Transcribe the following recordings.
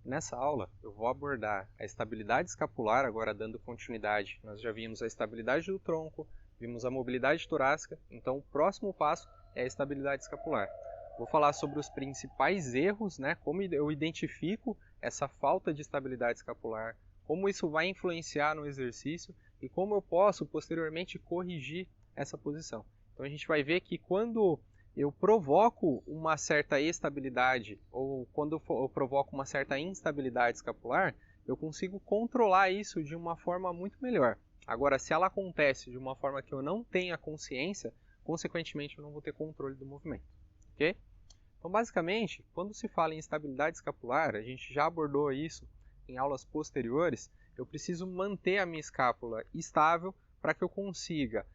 Nessa aula eu vou abordar a estabilidade escapular, agora dando continuidade. Nós já vimos a estabilidade do tronco, vimos a mobilidade torácica, então o próximo passo é a estabilidade escapular. Vou falar sobre os principais erros, como eu identifico essa falta de estabilidade escapular, como isso vai influenciar no exercício e como eu posso posteriormente corrigir essa posição. Então a gente vai ver que quando eu provoco uma certa estabilidade ou quando eu provoco uma certa instabilidade escapular, eu consigo controlar isso de uma forma muito melhor. Agora, se ela acontece de uma forma que eu não tenha consciência, consequentemente eu não vou ter controle do movimento. Ok? Então, basicamente, quando se fala em instabilidade escapular, a gente já abordou isso em aulas posteriores, eu preciso manter a minha escápula estável para que eu consiga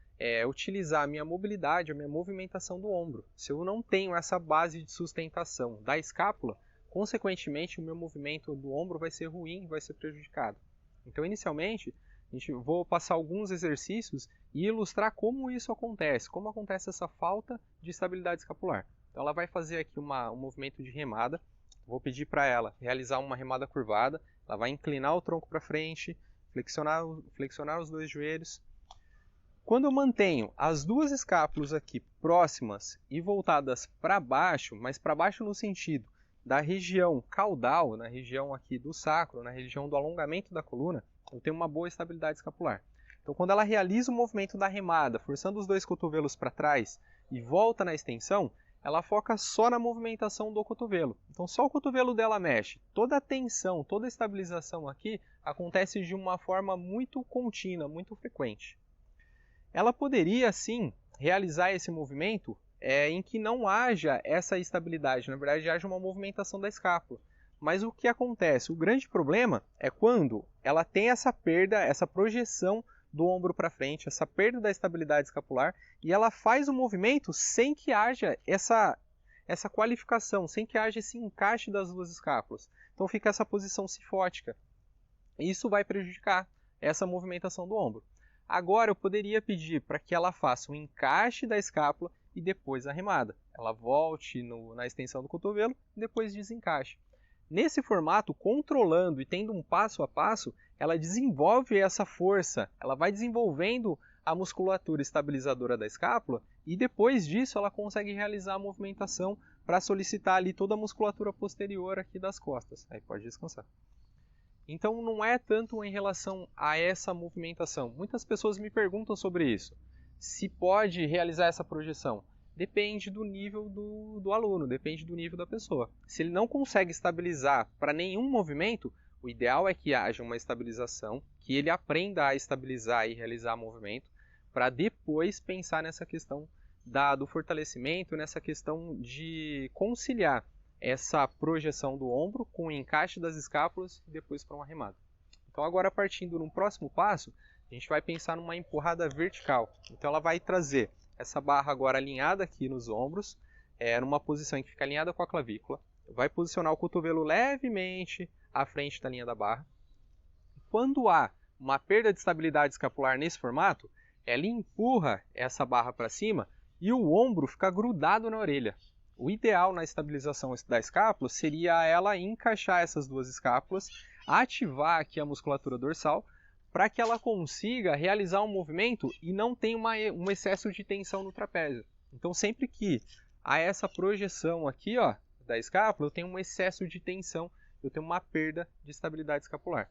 utilizar a minha mobilidade, a minha movimentação do ombro. Se eu não tenho essa base de sustentação da escápula, consequentemente o meu movimento do ombro vai ser ruim, vai ser prejudicado. Então, inicialmente, vou passar alguns exercícios e ilustrar como isso acontece, como acontece essa falta de estabilidade escapular. Então, ela vai fazer aqui um movimento de remada. Vou pedir para ela realizar uma remada curvada. Ela vai inclinar o tronco para frente, flexionar os dois joelhos. Quando eu mantenho as duas escápulas aqui próximas e voltadas para baixo, mas para baixo no sentido da região caudal, na região aqui do sacro, na região do alongamento da coluna, eu tenho uma boa estabilidade escapular. Então, quando ela realiza o movimento da remada, forçando os dois cotovelos para trás e volta na extensão, ela foca só na movimentação do cotovelo. Então, só o cotovelo dela mexe. Toda a tensão, toda a estabilização aqui acontece de uma forma muito contínua, muito frequente. Ela poderia, sim, realizar esse movimento em que não haja essa estabilidade, na verdade, haja uma movimentação da escápula. Mas o que acontece? O grande problema é quando ela tem essa perda, essa projeção do ombro para frente, essa perda da estabilidade escapular, e ela faz o movimento sem que haja essa qualificação, sem que haja esse encaixe das duas escápulas. Então fica essa posição cifótica. Isso vai prejudicar essa movimentação do ombro. Agora eu poderia pedir para que ela faça um encaixe da escápula e depois a remada. Ela volte na extensão do cotovelo e depois desencaixe. Nesse formato, controlando e tendo um passo a passo, ela desenvolve essa força, ela vai desenvolvendo a musculatura estabilizadora da escápula e depois disso ela consegue realizar a movimentação para solicitar ali toda a musculatura posterior aqui das costas. Aí pode descansar. Então não é tanto em relação a essa movimentação. Muitas pessoas me perguntam sobre isso. Se pode realizar essa projeção? Depende do nível do aluno, depende do nível da pessoa. Se ele não consegue estabilizar para nenhum movimento, o ideal é que haja uma estabilização, que ele aprenda a estabilizar e realizar movimento, para depois pensar nessa questão do fortalecimento, nessa questão de conciliar essa projeção do ombro com o encaixe das escápulas e depois para uma remada. Então agora partindo no próximo passo, a gente vai pensar numa empurrada vertical. Então ela vai trazer essa barra agora alinhada aqui nos ombros, numa posição em que fica alinhada com a clavícula, vai posicionar o cotovelo levemente à frente da linha da barra. Quando há uma perda de estabilidade escapular nesse formato, ela empurra essa barra para cima e o ombro fica grudado na orelha. O ideal na estabilização da escápula seria ela encaixar essas duas escápulas, ativar aqui a musculatura dorsal, para que ela consiga realizar um movimento e não tenha um excesso de tensão no trapézio. Então, sempre que há essa projeção aqui da escápula, eu tenho um excesso de tensão, eu tenho uma perda de estabilidade escapular.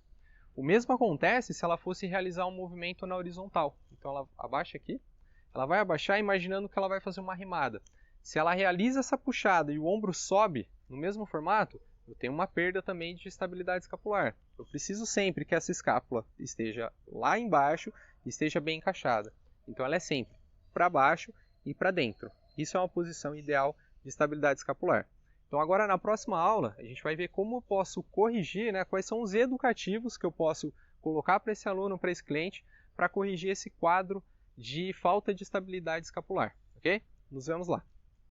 O mesmo acontece se ela fosse realizar um movimento na horizontal. Então, ela abaixa aqui, ela vai abaixar imaginando que ela vai fazer uma remada. Se ela realiza essa puxada e o ombro sobe no mesmo formato, eu tenho uma perda também de estabilidade escapular. Eu preciso sempre que essa escápula esteja lá embaixo e esteja bem encaixada. Então ela é sempre para baixo e para dentro. Isso é uma posição ideal de estabilidade escapular. Então agora na próxima aula a gente vai ver como eu posso corrigir, quais são os educativos que eu posso colocar para esse aluno, para esse cliente, para corrigir esse quadro de falta de estabilidade escapular. Ok? Nos vemos lá.